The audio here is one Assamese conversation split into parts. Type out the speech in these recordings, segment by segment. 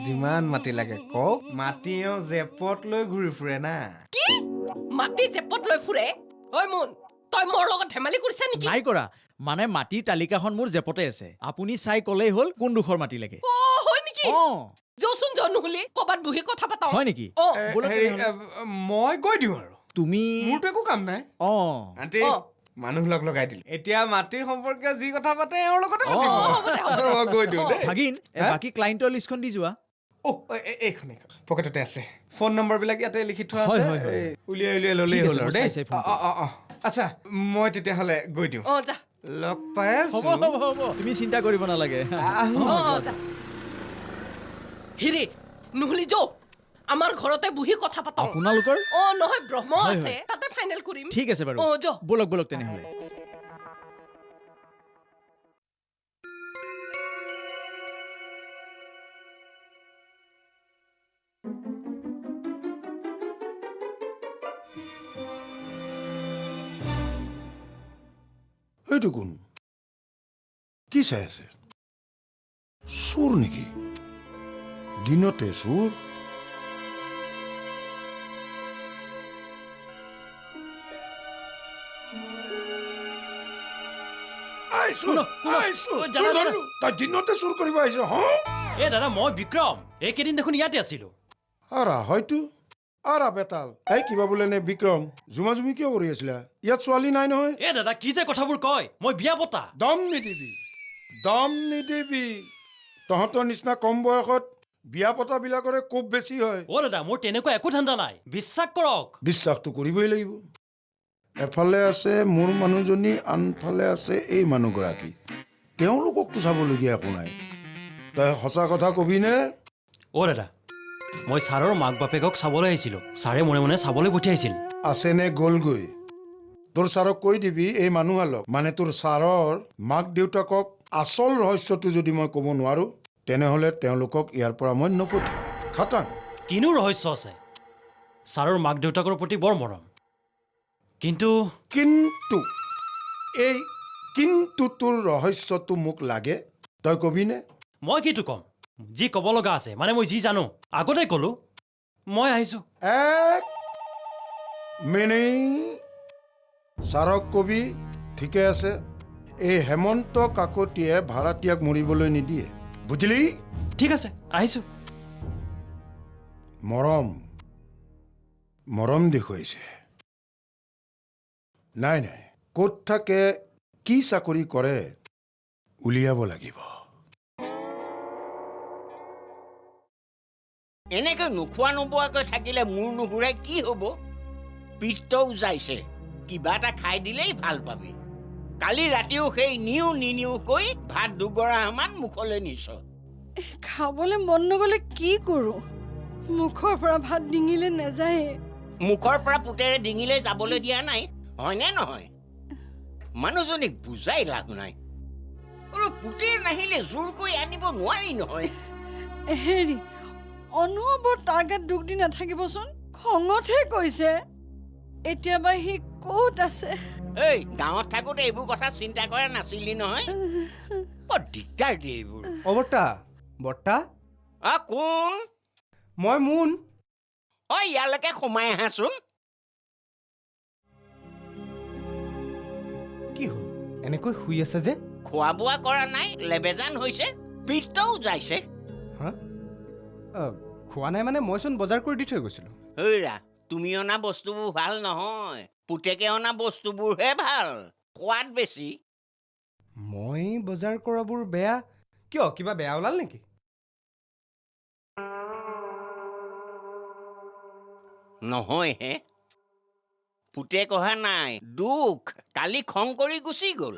যিমান মাটি লাগে কওক মাটিও জেপত লৈ ঘূৰি ফুৰে না কি মাটি জেপত লৈ ফুৰে ঐ মুন তই মোৰ লগত ধেমালি কৰিছা নেকি নাই কৰা মানে মাটিৰ তালিকাখন মোৰ জেপতে আছে আপুনি চাই ক'লেই হ'ল কোনডোখৰ মাটি লাগে অ হয় নেকি যচোন জ নহলি ক'বাত বহি কথা পাতাও হয় নেকি অ ব'লক হেৰি তেনেহ'লে। মই কৈ দিওঁ আৰু তুমি মোৰতো একো কাম নাই আণ্টি অ। মানুহ লগাই দিলো এতিয়া মাটি সম্পৰ্কে যি কথা পাতে এওঁৰ লগতে পাতিব মই গৈ দিওঁ দেই ভাগিন বাকী ক্লাইণ্টৰ লিষ্টখন দি যোৱা এইখন পকেটতে আছে ফোন নম্বৰবিলাক ইয়াতে লিখি থোৱা হয়, আছে হয়, হয়। উলিয়াই ল'লেই ঠিক হ'ল আছে, আৰু মই দেই চাই চাই ফোন কৰিম। আচ্ছা মই তেতিয়াহ'লে গৈ দিওঁ অ যা লগ পাই হ'ব আছো হ'ব হ'ব তুমি চিন্তা কৰিব নালাগে আহোঁ। অ যা হিৰে নহলি যৌ আমাৰ ঘৰতে বহি কথা পাতাও আপোনালোকৰ অ নহয় ব্ৰহ্ম হয়, আছে হয়। তাতে ফাইনেল কৰিম ঠিক আছে বাৰু অ য ব'লক ব'লক তেনেহ'লে এইটো কোন কি চাই আছে চোৰ নেকি দিনতে চোৰ তই দিনতে চোৰ কৰিব আহিছ হ এ দাদা মই বিক্ৰম এইকেইদিন দেখোন ইয়াতে আছিলো আৰা হয়তো আৰা বেতাল এই কিবা বোলে নে বিক্ৰম জুমা জুমি কিয় কৰি আছিলা ইয়াত ছোৱালী নাই নহয় এ দাদা কি যে কথাবোৰ কয় মই বিয়া পতা দম নিদিবি তহঁতৰ নিচিনা কম বয়সত বিয়া পতাবিলাকৰে কোব বেছি হয় অ দাদা মোৰ তেনেকুৱা একো ধান্দা নাই বিশ্বাস কৰক বিশ্বাসটো কৰিবই লাগিব এফালে আছে মোৰ মানুহজনী আনফালে আছে এই মানুহগৰাকী তেওঁলোককতো চাবলগীয়া একো নাই তই সঁচা কথা কবিনে অ দাদা মই ছাৰৰ মাক বাপেকক চাবলৈ আহিছিলো ছাৰে মনে মনে চাবলৈ পঠিয়াইছিল আছেনে গ'লগৈ তোৰ ছাৰক কৈ দিবি এই মানুহহালক মানে তোৰ ছাৰৰ মাক দেউতাকক আচল ৰহস্যটো যদি মই ক'ব নোৱাৰো তেনেহ'লে তেওঁলোকক ইয়াৰ পৰা মই নপঠিয়াম খাটাং কিনো ৰহস্য আছে ছাৰৰ মাক দেউতাকৰ প্ৰতি বৰ মৰম কিন্তু এই কিন্তু তোৰ ৰহস্যটো মোক লাগে তই কবিনে মই কিটো ক'ম যি ক'ব লগা আছে মানে মই যি জানো আগতে ক'লো মই আহিছো এক মিনিট ছাৰক কবি ঠিকে আছে এই হেমন্ত কাকতিয়ে ভাড়াতীয়াক মৰিবলৈ নিদিয়ে বুজিলি ঠিক আছে আহিছো মৰম দেখুৱাইছে নাই ক'ত থাকে কি চাকৰি কৰে উলিয়াব লাগিব এনেকৈ নোখোৱা নোবোৱাকৈ থাকিলে মূৰ নুঘূৰাই কি হ'ব পিত্তও যাইছে কিবা এটা খাই দিলেই ভাল পাবি কালি ৰাতিও সেই নিনিওকৈ ভাত দুগৰামান মুখলৈ নিছ খাবলৈ মন নগ'লে কি কৰোঁ মুখৰ পৰা ভাত ডিঙিলে নাযায়ে মুখৰ পৰা পুতেৰে ডিঙিলে যাবলৈ দিয়া নাই হয়নে নহয় মানুহজনীক বুজাই লাভ নাই আৰু পুতেৰ নাহিলে জোৰকৈ আনিব নোৱাৰি নহয় হেৰি অনবৰ তাৰ গাত দুখ দি নাথাকিবচোন খঙতহে কৈছে এতিয়াবা সি ক'ত আছে এই গাঁৱত থাকোঁতে এইবোৰ কথা চিন্তা কৰা নাছিলি নহয় বৰ দিগদাৰ দিয়ে এইবোৰ বৰ্তা কোন মই মোন ইয়ালৈকে সোমাই আহাচোন কি হ'ল এনেকৈ শুই আছে যে খোৱা বোৱা কৰা নাই লেবেজান হৈছে পিত্তও যাইছে খোৱা নাই মানে মইচোন বজাৰ কৰি দি থৈ গৈছিলোঁ হেৰা তুমি অনা বস্তুবোৰ ভাল নহয় পুতেকে অনা বস্তুবোৰহে ভাল সোৱাদ বেছি মই বজাৰ কৰাবোৰ বেয়া কিয় কিবা বেয়া ওলাল নেকি নহয় হে পুতেক অহা নাই দুখ কালি খং কৰি গুচি গ'ল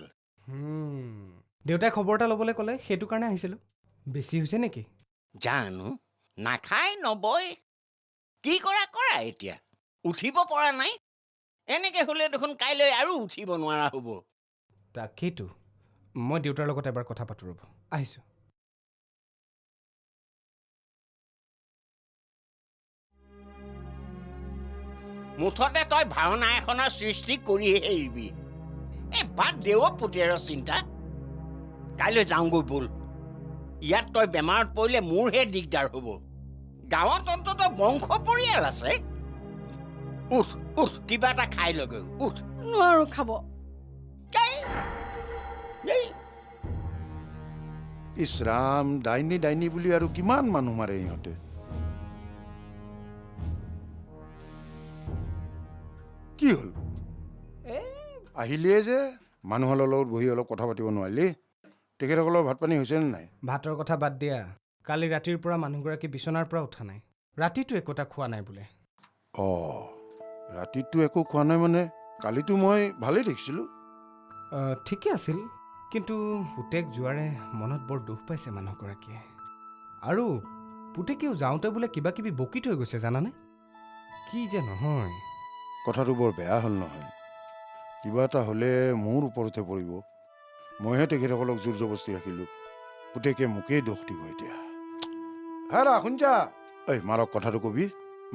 দেউতাই খবৰ এটা ল'বলৈ ক'লে সেইটো কাৰণে আহিছিলোঁ বেছি হৈছে নেকি জানো নাখায় নবয় কি কৰা এতিয়া উঠিব পৰা নাই এনেকে হ'লে দেখোন কাইলৈ আৰু উঠিব নোৱাৰা হ'ব তাকেইতো মই দেউতাৰ লগত এবাৰ কথা পাতোঁ ৰ'ব আহিছোঁ মুঠতে তই ভাওনা এখনৰ সৃষ্টি কৰিহে এৰিবি এই বাদ দেৱ পুতেৰৰ চিন্তা কাইলৈ যাওঁগৈ ব'ল ইয়াত তই বেমাৰত পৰিলে মোৰহে দিগদাৰ হ'ব। গাঁৱত অন্ততঃ বংশ পৰিয়াল আছে। উঠ উঠ, কিবা এটা খাই লগে, উঠ। নোৱাৰো খাব। এই ইছ ৰাম, ডাইনী ডাইনী বুলি আৰু কিমান মানুহ মাৰে ইহঁতে। কি হ'ল? আহিলিয়ে যে মানুহৰ লগত বহি অলপ কথা পাতিব নোৱাৰিলি? তেখেতসকলৰ ভাত পানী হৈছেনে নাই? ভাতৰ কথা বাদ দিয়া, কালি ৰাতিৰ পৰা মানুহগৰাকী বিচনাৰ পৰা উঠা নাই। ৰাতিটো একোটা খোৱা নাই বোলে। অঁ, ৰাতিটো একো খোৱা নাই মানে? কালিতো মই ভালেই দেখিছিলোঁ। ঠিকে আছিল, কিন্তু পুতেক যোৱাৰে মনত বৰ দুখ পাইছে মানুহগৰাকীয়ে। আৰু পুতেকেও যাওঁতে বোলে কিবা কিবি বকি থৈ গৈছে, জানানে? কি যে নহয়। কথাটো বৰ বেয়া হ'ল নহয়। কিবা এটা হ'লে মোৰ ওপৰতে পৰিব। মইহে তেখেতসকলক জোৰ জবস্তি ৰাখিলোঁ। পুতেকে মোকেই দোষ দিব এতিয়া। হেৰা শুনছা? ঐ মাৰক কথাটো কবি।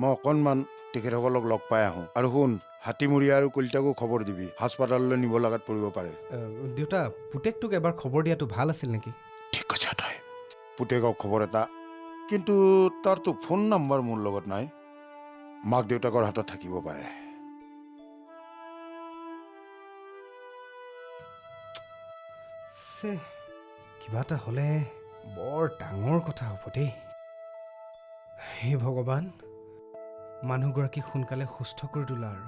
মই অকণমান তেখেতসকলক লগ পাই আহোঁ। আৰু শুন, হাতীমূৰীয়া আৰু কলিতাকো খবৰ দিবি, হাস্পাতাললৈ নিব লগাত পৰিব পাৰে। দেউতা, পুতেকটোক এবাৰ খবৰ দিয়াটো ভাল আছিল নেকি? ঠিক কৈছা তই। পুতেকক খবৰ এটা, কিন্তু তাৰতো ফোন নাম্বাৰ মোৰ লগত নাই। মাক দেউতাকৰ হাতত থাকিব পাৰে। কিবা এটা হ'লে বৰ ডাঙৰ কথা হ'ব দেই। হে ভগৱান, মানুহগৰাকীক সোনকালে সুস্থ কৰি তোলা আৰু।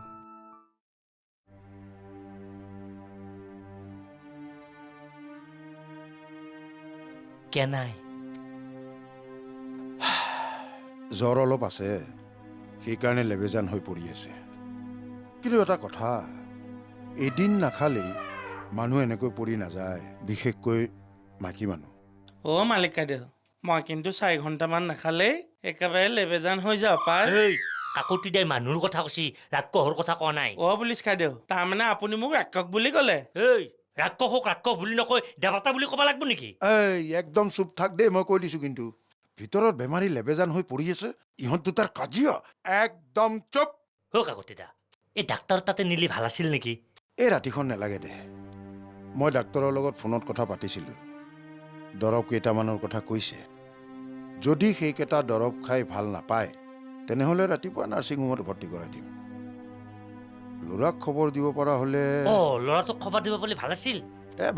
কেনাই জ্বৰ অলপ আছে, সেইকাৰণে লেবেজান হৈ পৰি আছে। কিন্তু এটা কথা, এদিন নাখালেই মানুহ এনেকৈ পৰি নাযায়, বিশেষকৈ মাইকী মানুহ। অ' মালিকা দেহ, মই কিন্তু 4 ঘণ্টামান নাখালেই একেবাৰে লেবেজান হৈ যাওঁ পাই। এই কাকতি দাই মানুহৰ কথা কৈছি, ৰাক্ষসৰ কথা কোৱা নাই। অ' পুলিচ খাদেউ, তাৰমানে আপুনি মোক ৰাক্ষস বুলি ক'লে? এই ৰাক্ষসক ৰাক্ষস বুলি নকৈ দেৱতা বুলি ক'ব লাগিব নেকি? এই একদম চুপ থাক দেই, মই কৈ দিছোঁ কিন্তু। ভিতৰত বেমাৰী লেবেজান হৈ পৰি আছে, ইহঁত দুটাৰ কাজিয়া। একদম চুপ। অ' কাকতি দা, এই ডাক্তৰ তাতে নিলি ভাল আছিল নেকি? এই ৰাতিখন নালাগে দে। মই ডাক্তৰৰ লগত ফোনত কথা পাতিছিলোঁ। দৰৱ কেইটামানৰ কথা কৈছে। যদি সেইকেইটা দৰৱ খাই ভাল নাপায়, তেনেহ'লে ৰাতিপুৱা নাৰ্ছিং হোমত ভৰ্তি কৰাই দিম। ল'ৰাক খবৰ দিব পৰা হ'লে। অ' ল'ৰাটোক খবৰ দিব বুলি ভাল আছিল।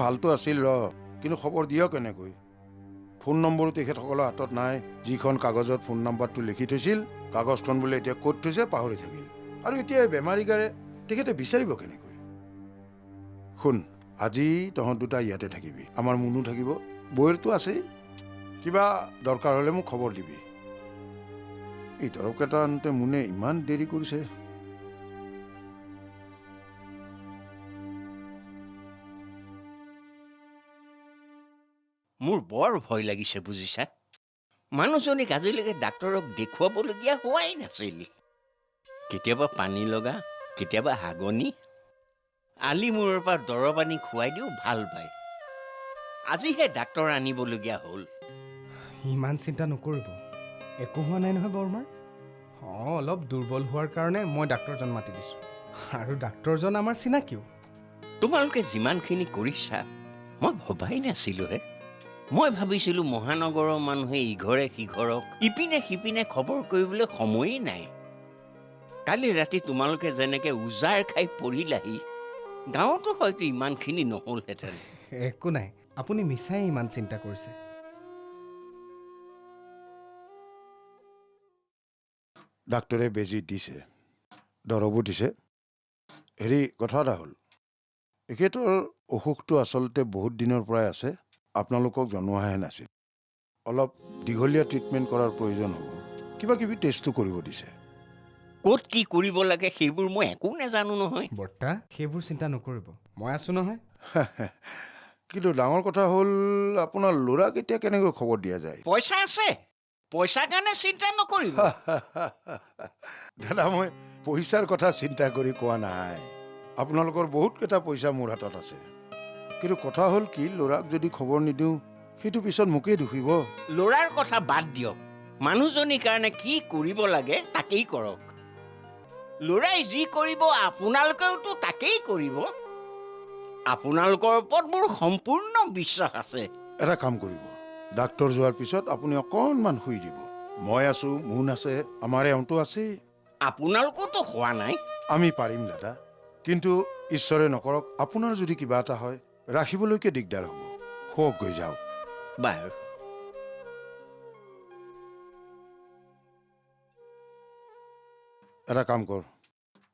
ভালটো আছিল কিন্তু খবৰ দিয় কেনেকৈ? ফোন নম্বৰো তেখেতসকলৰ হাতত নাই। যিখন কাগজত ফোন নাম্বাৰটো লিখি থৈছিল, কাগজখন বোলে এতিয়া ক'ত থৈছে পাহৰি থাকিল। আৰু এতিয়া বেমাৰী গাৰে তেখেতে বিচাৰিব কেনেকৈ? শুন, আজি তহঁত দুটা ইয়াতে থাকিবি, আমাৰ মুনু থাকিব, বৌৰটো আছেই। কিবা দৰকাৰ হ'লে মোক খবৰ দিবি। এই দৰৱকেইটা আনোতে মুনে ইমান দেৰি কৰিছে। মোৰ বৰ ভয় লাগিছে বুজিছা। মানুহজনীক আজিলৈকে ডাক্তৰক দেখুৱাবলগীয়া হোৱাই নাছিল। কেতিয়াবা পানী লগা, কেতিয়াবা হাগনি। আলি মূৰৰ পৰা দৰৱ আনি খুৱাই দিওঁ, ভাল পায়। আজিহে ডাক্তৰ আনিবলগীয়া হ'ল। ইমান চিন্তা নকৰিব, একো হোৱা নাই নহয় বৰমাৰ। অলপ দুৰ্বল হোৱাৰ কাৰণে মই ডাক্তৰজন মাতি দিছোঁ, আৰু ডাক্তৰজন আমাৰ চিনাকিও। তোমালোকে যিমানখিনি কৰিছা মই ভবাই নাছিলোঁ হে। মই ভাবিছিলোঁ মহানগৰৰ মানুহে ইঘৰে সিঘৰক ইপিনে সিপিনে খবৰ কৰিবলৈ সময়েই নাই। কালি ৰাতি তোমালোকে যেনেকে উজাৰ খাই পৰিলাহি, গাঁৱতো হয়তো ইমানখিনি নহ'লহেঁতেন। একো নাই, আপুনি মিছাই ইমান চিন্তা কৰিছে। ডাক্তৰে বেজী দিছে, দৰৱো দিছে। হেৰি কথা এটা হ'ল, এখেতৰ অসুখটো আচলতে বহুত দিনৰ পৰাই আছে, আপোনালোকক জনোৱাহে নাছিল। অলপ দীঘলীয়া ট্ৰিটমেণ্ট কৰাৰ প্ৰয়োজন হ'ব। কিবা কিবি টেষ্টো কৰিব দিছে। ক'ত কি কৰিব লাগে সেইবোৰ মই একো নাজানো নহয়। বৰ্তা, সেইবোৰ চিন্তা নকৰিব, মই আছোঁ নহয়। কিন্তু ডাঙৰ কথা হ'ল, আপোনাৰ ল'ৰাক এতিয়া কেনেকৈ খবৰ দিয়া যায়? পইচা আছে, পইচাৰ কাৰণে চিন্তা নকৰিব। দাদা, মই পইচাৰ কথা চিন্তা কৰি কোৱা নাই। আপোনালোকৰ বহুতকেইটা পইচা মোৰ হাতত আছে। কিন্তু কথা হ'ল কি, ল'ৰাক যদি খবৰ নিদিওঁ, সেইটো পিছত মোকেই দুখিব। ল'ৰাৰ কথা বাদ দিয়ক, মানুহজনীৰ কাৰণে কি কৰিব লাগে তাকেই কৰক। ল'ৰাই যি কৰিব আপোনালোকেওতো তাকেই কৰিব। আপোনালোকৰ ওপৰত মোৰ সম্পূৰ্ণ বিশ্বাস আছে। এটা কাম কৰিব, ডাক্তৰ যোৱাৰ পিছত আপুনি অকণমান শুই দিব। মই আছো, মোন আছে, আমাৰ এওঁটো আছেই। আপোনালোকতো হোৱা নাই। আমি পাৰিম দাদা, কিন্তু ঈশ্বৰে নকৰক আপোনাৰ যদি কিবা এটা হয় ৰাখিবলৈকে দিগদাৰ হ'ব। শুৱক গৈ যাওক। বাৰু এটা কাম কৰ,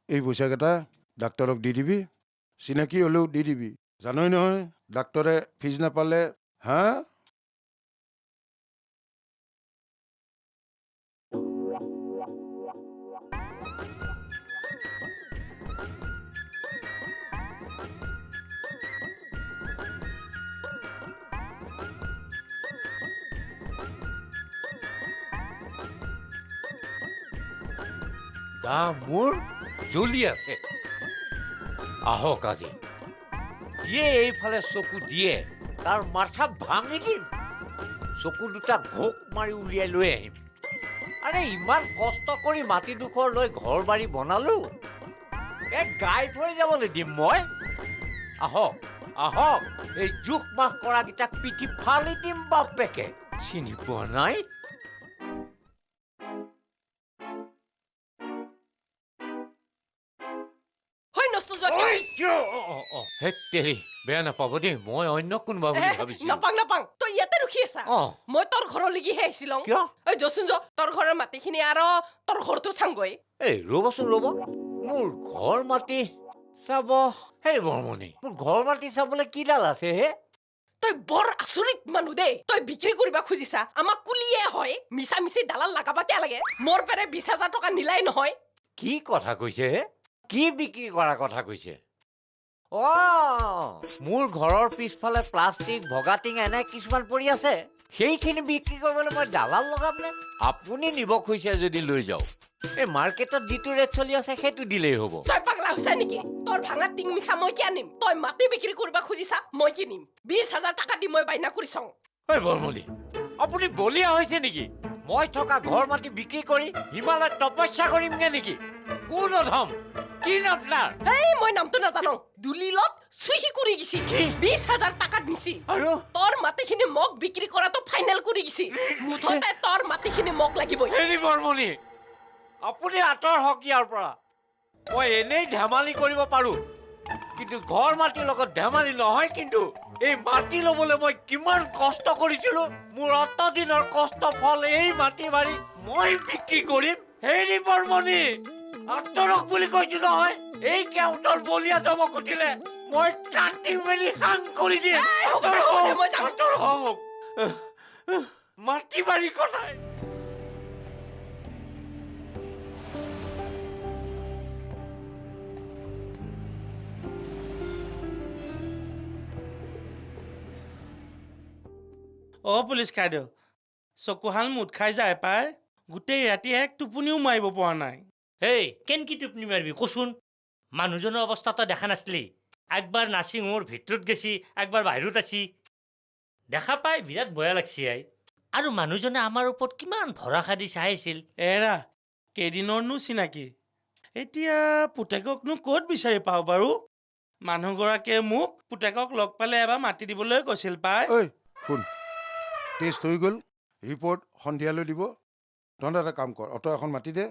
এই পইচাকেইটা ডাক্তৰক দি দিবি, চিনাকি হ'লেও দি দিবি। জানই নহয় ডাক্তৰে ফিজ নাপালে হা। গা মোৰ জ্বলি আছে। আহক আজি যিয়ে এইফালে চকু দিয়ে তাৰ মাথা ভাঙি দিম। চকু দুটা ঘোক মাৰি উলিয়াই লৈ আহিম। আৰে ইমান কষ্ট কৰি মাটিডোখৰ লৈ ঘৰ বাৰী বনালো, গাই থৈ যাবলৈ দিম মই? আহক আহক, এই জোখ মাখ কৰাকেইটাক পিঠি ফালি দিম বাপেকে। চিনি পোৱা নাই? বেয়া নাপাব দেই, মই অন্য কোনোবা বুলি ভাবিছো। নাপাং নাপাং, তই ইয়াতে ৰখি আছা। মই তোৰ ঘৰলৈকেহে আহিছিলো। কিয়? ঐ যচোন য, তোৰ ঘৰৰ মাটিখিনি আৰু তোৰ ঘৰটো চাংগৈ। এই ৰ'বচোন ৰ'ব, মোৰ ঘৰ মাটি চাব। হেই বৰমণি, মোৰ ঘৰ মাটি চাবলৈ কিডাল আছে হে? তই বৰ আচৰিত মানুহ দেই। তই বিক্ৰী কৰিবা খুজিছা, আমাক কুলিয়ে হয়। মিছা মিছি দালাল লাগাবা কিয় লাগে? মোৰ পেৰে 20,000 টকা নিলাই নহয়। কি কথা কৈছে হে? কি বিক্ৰী কৰা কথা কৈছে? মোৰ ঘৰৰ পিছফালে প্লাষ্টিক ভগা টিঙা এনে কিছুমান পৰি আছে, সেইখিনি বিক্ৰী কৰিবলৈ মই দালাল লগাম নে? আপুনি নিব খুজিছে যদি লৈ যাওক। এই মাৰ্কেটত যিটো ৰেট চলি আছে সেইটো দিলেই হ'ব। তই পাগলা হৈছা নেকি? তোৰ ভাঙা টিং মিঠা মই কি আনিম? তই মাটি বিক্ৰী কৰিবা খুজিছা, মই কিনিম। 20,000 টকা দি মই বাইনা কৰি চাওঁ। ঐ বৰমলি, আপুনি বলিয়া হৈছে নেকি? মই থকা ঘৰ মাটি বিক্ৰী কৰি হিমালয়ত তপস্যা কৰিমগে নেকি? কোন অধম? কি নাম তাৰ? এই মই নামটো নাজানো। দুলিলত চুহি কৰি গেছি, 20,000 টকা দিছি। আৰু তোৰ মাটিখিনি মোক বিক্ৰী কৰাটো ফাইনেল কৰি গেছি। মুঠতে তোৰ মাটিখিনি মোক লাগিবই। হেৰি বৰমণি, আপুনি আঁতৰ হওক ইয়াৰ পৰা। মই এনেই ধেমালি কৰিব পাৰো, কিন্তু ঘৰ মাটিৰ লগত ধেমালি নহয়। কিন্তু এই মাটি ল'বলৈ মই কিমান কষ্ট কৰিছিলো, মোৰ অতদিনৰ কষ্ট ফল এই মাটি বাৰী মই বিক্ৰী কৰিম। হেৰি বৰমণি, আঁতৰক বুলি কৈছো নহয়। এই কেউটৰ বলিয়া যাব খুজিলে মই কাটি মেলি সাং কৰি দিম। আঁতৰ হওক, মাটি বাৰী কথাই। পুলিচ কাইদেউ, চকুহাল মুঠ খাই যায় পাই। গোটেই ৰাতি এক টোপনিও মাৰিব পৰা নাই। এই কেনকি টোপনি মাৰিবি কচোন? মানুহজনৰ অৱস্থা তই দেখা নাছিলি? একবাৰ নাৰ্ছিং হোমৰ ভিতৰত গেছি, একবাৰ বাহিৰত আছি। দেখা পাই বিৰাট বেয়া লাগছি আই। আৰু মানুহজনে আমাৰ ওপৰত কিমান ভৰসা দি চাই আছিল। এৰা, কেইদিনৰনো চিনাকি। এতিয়া পুতেককনো ক'ত বিচাৰি পাওঁ বাৰু? মানুহগৰাকীয়ে মোক পুতেকক লগ পালে এবাৰ মাতি দিবলৈ কৈছিল পাই। ঐ শুন, টেষ্ট হৈ গ'ল, ৰিপৰ্ট সন্ধিয়ালৈ দিব। তহঁতে এটা কাম কৰ, অটো এখন মাতি দে,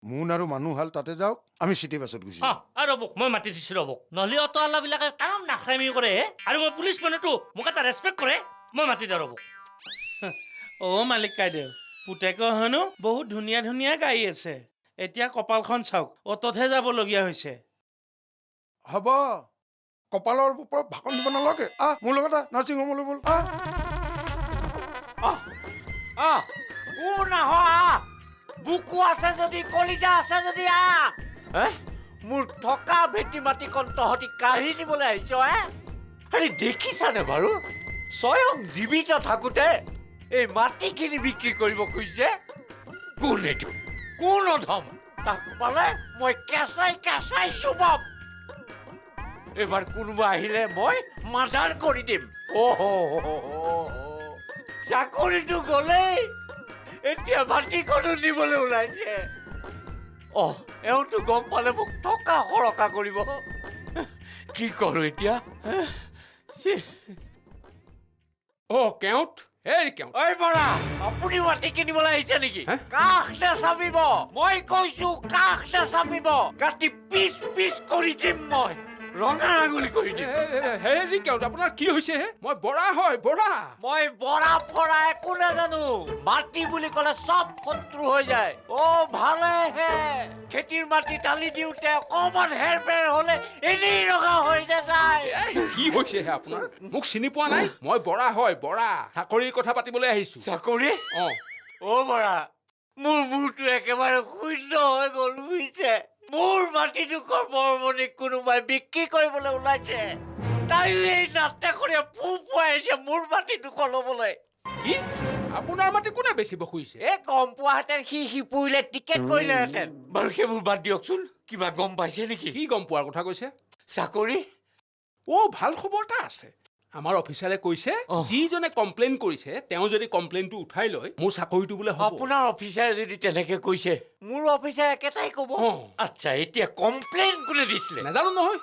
মোন আৰু মানুহ হাল তাতে যাওক, আমি চিটি বাছত গুচি যাম। ৰ'বক, মই মাতি দিছোঁ ৰ'বক। নহ'লে অটোৱালাবিলাকে কাম নাখামি কৰে আৰু মই পুলিচ মানুহটো মোক এটা ৰেচপেক্ট কৰে। মই মাতি দিওঁ ৰ'বক। মালিক কাইদেউ, পুতেকৰ হেনো বহুত ধুনীয়া ধুনীয়া গাড়ী আছে। এতিয়া কপালখন চাওক, অটতহে যাবলগীয়া হৈছে। হ'ব, কপালৰ ওপৰত ভাষণ দিব নালাগে। মোৰ লগত নাৰ্ছিং হোমলৈ ব'ল। কোন বুকু আছে যদি, কলিজা আছে যদি মোৰ থকা ভেটি মাটিকণ তহঁতি কাঢ়ি দিবলৈ আহিছ। আৰে দেখিছানে বাৰু, স্বয়ং জীৱিত থাকোঁতে এই মাটিখিনি বিক্ৰী কৰিব খুজিছে। কোন এইটো? কোন অধম? তাক পালে মই কেঁচাই কেঁচাই চুবাম। এইবাৰ কোনোবা আহিলে মই মাৰ্ডাৰ কৰি দিম। চাকৰিটো গ'লেই, এতিয়া মাটিখনো নিবলৈ ওলাইছে। এওঁতো গম পালে মোক টকা সৰকা কৰিব। কি কৰোঁ এতিয়া? কেওট, হেৰি কেওঁ ঐ বৰা আপুনি মাটি কিনিবলৈ আহিছে নেকি হে? কাষ নাচাপিব মই কৈছো কাষ নাচাপিব কাটি পিচ পিচ কৰি দিম মই ৰঙা আঙুলি কৰি দিম হেৰি কেওঁ আপোনাৰ কি হৈছে হে মই বৰা হয় বৰা মই বৰা ফৰা একো নাজানো মাটি বুলি ক'লে চব শত্ৰু হৈ যায় ভালেহে খেতিৰ মাটি টালি দিওঁতে অকণমান হেৰফেৰ হ'লে এনেই ৰঙা হৈ নাযায় কি হৈছে হে আপোনাৰ মোক চিনি পোৱা নাই মই বৰা হয় বৰা চাকৰিৰ কথা পাতিবলৈ আহিছো চাকৰি বৰা মোৰ মূৰটো একেবাৰে শূন্য হৈ গ'ল বুজিছে মোৰ মাটিডোখৰ বৰমণিক কোনোবাই বিক্ৰী কৰিবলৈ ওলাইছে তাইও এই নাট্যখনে ফুৱাইছে মোৰ মাটিডোখৰ ল'বলৈ কি আপোনাৰ মাটি কোনে বেচিব খুজিছে গম পোৱাহেঁতেন সি পৰিলে টিকেট কৰিলেহেঁতেন বাৰু সেইবোৰ বাদ দিয়কচোন কিবা গম পাইছে নেকি কি গম পোৱাৰ কথা কৈছে চাকৰি ভাল খবৰ এটা আছে আমাৰ অফিচাৰে কৈছে অহ। যিজনে কমপ্লেইন কৰিছে তেওঁ যদি কমপ্লেইনটো উঠাই লয় মোৰ চাকৰিটো বোলে হ'ব আপোনাৰ অফিচাৰে যদি তেনেকে কৈছে মোৰ অফিচাৰ একেটাই ক'ব আচ্ছা এতিয়া কমপ্লেইন কোনে দিছিলে নাজানো নহয়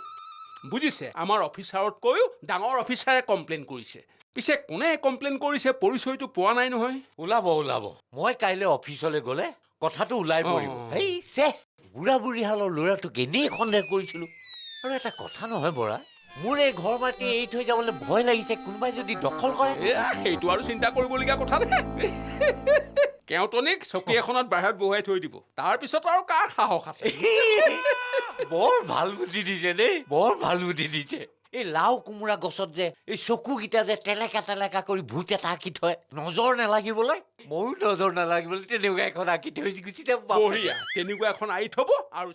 বুজিছে আমাৰ অফিচাৰতকৈও ডাঙৰ অফিচাৰে কমপ্লেইন কৰিছে পিছে কোনে কমপ্লেইন কৰিছে পৰিচয়টো পোৱা নাই নহয় ওলাব মই কাইলৈ অফিচলৈ গ'লে কথাটো ওলাই পৰিব এই বুঢ়া বুঢ়ীহালৰ ল'ৰাটোক এনেই সন্দেহ কৰিছিলো আৰু এটা কথা নহয় বৰা মোৰ এই ঘৰ মাটি এৰি থৈ যাবলৈ ভয় লাগিছে কোনোবাই যদি দখল কৰে সেইটো আৰু চিন্তা কৰিবলগীয়া কথা নাই কেওটনিক চকী এখনত বাহিৰত বহুৱাই থৈ দিব তাৰপিছত আৰু কাৰ সাহস আছে বৰ ভাল বুদ্ধি দিছে দেই বৰ ভাল বুদ্ধি দিছে এই লাও কোমোৰা গছত যে এই চকুকেইটা যে তেলেকা কৰি ভূত এটা আঁকি থয় নজৰ নালাগিবলৈ ময়ো নজৰ নালাগিবলৈ তেনেকুৱা এখন আঁকি থৈ গুচি যাম বঢ়িয়া তেনেকুৱা এখন আঁৰি থব আৰু